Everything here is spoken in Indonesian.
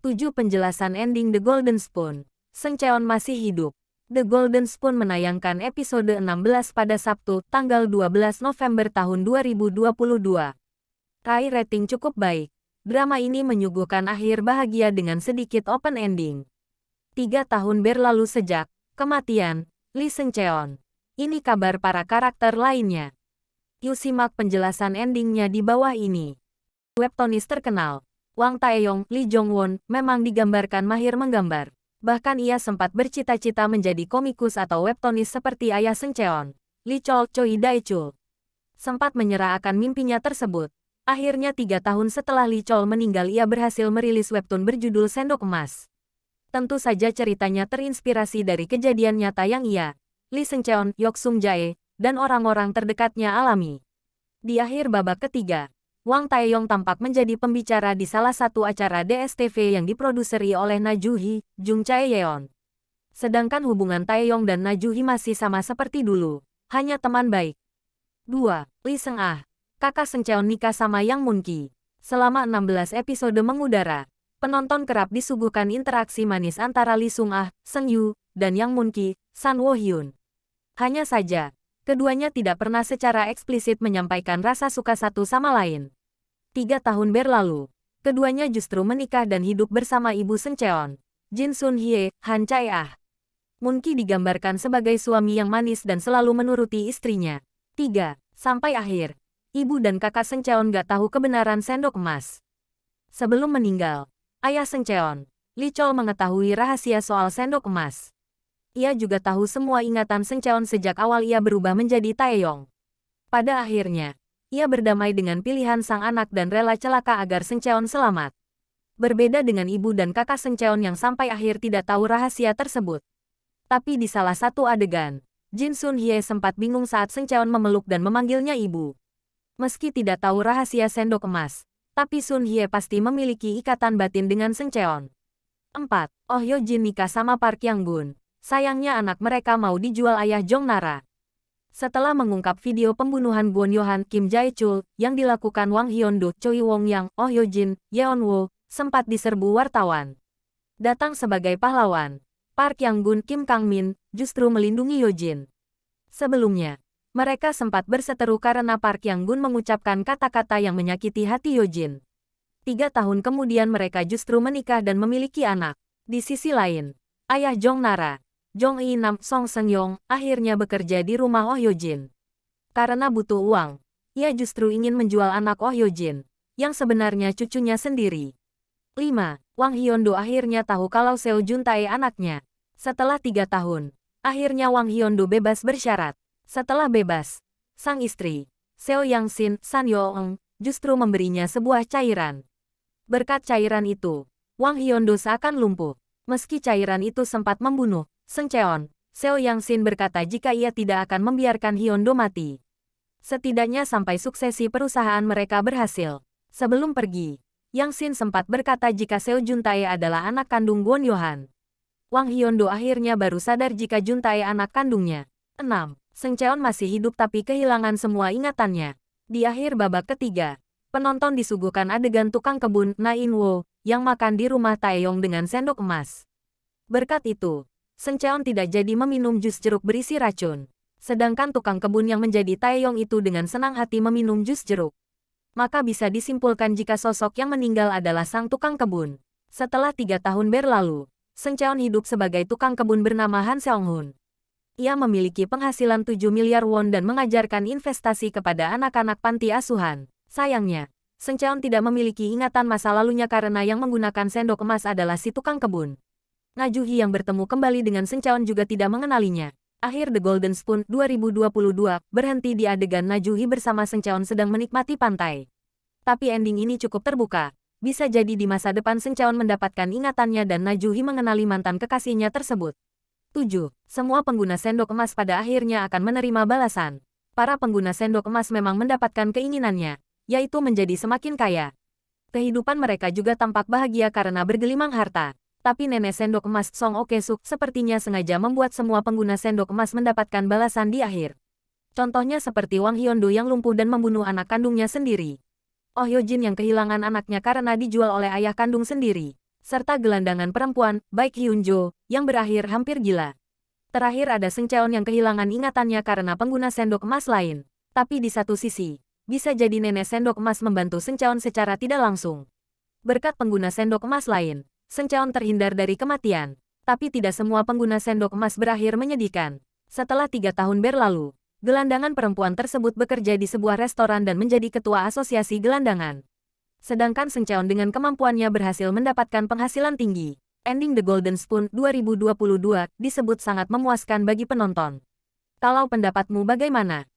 7 Penjelasan ending The Golden Spoon. Seng Cheon masih hidup. The Golden Spoon menayangkan episode 16 pada Sabtu, tanggal 12 November tahun 2022. Raih rating cukup baik. Drama ini menyuguhkan akhir bahagia dengan sedikit open ending. 3 tahun berlalu sejak kematian Lee Seng Cheon. Ini kabar para karakter lainnya. Yuk simak penjelasan endingnya di bawah ini. Webtonis terkenal Wang Taeyong, Lee Jong-won, memang digambarkan mahir menggambar. Bahkan ia sempat bercita-cita menjadi komikus atau webtonis seperti ayah Seng Cheon, Lee Choi Dae-chul. Sempat menyerah akan mimpinya tersebut. Akhirnya 3 tahun setelah Lee Chol meninggal ia berhasil merilis webtoon berjudul Sendok Emas. Tentu saja ceritanya terinspirasi dari kejadian nyata yang ia, Lee Seng Cheon, Yok Sung Jae, dan orang-orang terdekatnya alami. Di akhir babak ketiga, Wang Taeyong tampak menjadi pembicara di salah satu acara DSTV yang diproduseri oleh Na Ju-hee, Jung Chae-yeon. Sedangkan hubungan Taeyong dan Na Ju-hee masih sama seperti dulu, hanya teman baik. 2. Lee Seung-ah, kakak Seng Cheon nikah sama Yang Moon-ki. Selama 16 episode mengudara, penonton kerap disuguhkan interaksi manis antara Lee Seung-ah, Seung Yu, dan Yang Moon-ki, San Wo-hyun. Hanya saja, keduanya tidak pernah secara eksplisit menyampaikan rasa suka satu sama lain. 3 tahun berlalu, keduanya justru menikah dan hidup bersama ibu Seng Cheon, Jin Sun-hye, Han Chae-ah. Moon-ki digambarkan sebagai suami yang manis dan selalu menuruti istrinya. 3. Sampai akhir, ibu dan kakak Seng Cheon gak tahu kebenaran Sendok Emas. Sebelum meninggal, ayah Seng Cheon, Lee Chol mengetahui rahasia soal Sendok Emas. Ia juga tahu semua ingatan Seng Cheon sejak awal ia berubah menjadi Taeyong. Pada akhirnya, ia berdamai dengan pilihan sang anak dan rela celaka agar Seng Cheon selamat. Berbeda dengan ibu dan kakak Seng Cheon yang sampai akhir tidak tahu rahasia tersebut. Tapi di salah satu adegan, Jin Sun-hye sempat bingung saat Seng Cheon memeluk dan memanggilnya ibu. Meski tidak tahu rahasia Sendok Emas, tapi Sun-hye pasti memiliki ikatan batin dengan Seng Cheon. 4. Oh Yo Jin nikah sama Park Yang-gun. Sayangnya anak mereka mau dijual ayah Jong Nara. Setelah mengungkap video pembunuhan Kwon Yohan Kim Jae-chul yang dilakukan Wang Hyun-do, Choi Wong-yang, Oh Yo-jin, Yeon-woo, sempat diserbu wartawan. Datang sebagai pahlawan, Park Yang-gun Kim Kang-min justru melindungi Yo-jin. Sebelumnya, mereka sempat berseteru karena Park Yang-gun mengucapkan kata-kata yang menyakiti hati Yo-jin. 3 tahun kemudian mereka justru menikah dan memiliki anak. Di sisi lain, ayah Jong Nara, Jong In-nam Song Seung-yong, akhirnya bekerja di rumah Oh Yo-jin. Karena butuh uang, ia justru ingin menjual anak Oh Yo-jin, yang sebenarnya cucunya sendiri. 5. Wang Hyun-do akhirnya tahu kalau Seo Jun-tae anaknya. Setelah 3 tahun, akhirnya Wang Hyun-do bebas bersyarat. Setelah bebas, sang istri, Seo Yang-sin, San Yo-eung, justru memberinya sebuah cairan. Berkat cairan itu, Wang Hyun-do seakan lumpuh. Meski cairan itu sempat membunuh Seng Cheon, Seo Yang-sin berkata jika ia tidak akan membiarkan Hyun-do mati. Setidaknya sampai suksesi perusahaan mereka berhasil. Sebelum pergi, Yang-sin sempat berkata jika Seo Jun-tae adalah anak kandung Kwon Yohan. Wang Hyun-do akhirnya baru sadar jika Jun-tae anak kandungnya. 6. Seng Cheon masih hidup tapi kehilangan semua ingatannya. Di akhir babak ketiga, penonton disuguhkan adegan tukang kebun Na In-woo yang makan di rumah Taeyong dengan sendok emas. Berkat itu, Seng Cheon tidak jadi meminum jus jeruk berisi racun. Sedangkan tukang kebun yang menjadi Taeyong itu dengan senang hati meminum jus jeruk. Maka bisa disimpulkan jika sosok yang meninggal adalah sang tukang kebun. Setelah 3 tahun berlalu, Seng Cheon hidup sebagai tukang kebun bernama Han Seong-hun. Ia memiliki penghasilan 7 miliar won dan mengajarkan investasi kepada anak-anak panti asuhan. Sayangnya, Seng Cheon tidak memiliki ingatan masa lalunya karena yang menggunakan sendok emas adalah si tukang kebun. Na Ju-hee yang bertemu kembali dengan Seng Cheon juga tidak mengenalinya. Akhir The Golden Spoon 2022 berhenti di adegan Na Ju-hee bersama Seng Cheon sedang menikmati pantai. Tapi ending ini cukup terbuka. Bisa jadi di masa depan Seng Cheon mendapatkan ingatannya dan Na Ju-hee mengenali mantan kekasihnya tersebut. 7. Semua pengguna sendok emas pada akhirnya akan menerima balasan. Para pengguna sendok emas memang mendapatkan keinginannya, yaitu menjadi semakin kaya. Kehidupan mereka juga tampak bahagia karena bergelimang harta. Tapi nenek sendok emas Song Ok-suk sepertinya sengaja membuat semua pengguna sendok emas mendapatkan balasan di akhir. Contohnya seperti Wang Hyun-do yang lumpuh dan membunuh anak kandungnya sendiri. Oh Yo-jin yang kehilangan anaknya karena dijual oleh ayah kandung sendiri. serta gelandangan perempuan, Baek Hyunjo, yang berakhir hampir gila. Terakhir ada Seng Cheon yang kehilangan ingatannya karena pengguna sendok emas lain. Tapi di satu sisi, bisa jadi nenek sendok emas membantu Seng Cheon secara tidak langsung. Berkat pengguna sendok emas lain, Seng Cheon terhindar dari kematian. Tapi tidak semua pengguna sendok emas berakhir menyedihkan. Setelah 3 tahun berlalu, gelandangan perempuan tersebut bekerja di sebuah restoran dan menjadi ketua asosiasi gelandangan. Sedangkan Seng Cheon dengan kemampuannya berhasil mendapatkan penghasilan tinggi. Ending The Golden Spoon 2022 disebut sangat memuaskan bagi penonton. Kalau pendapatmu bagaimana?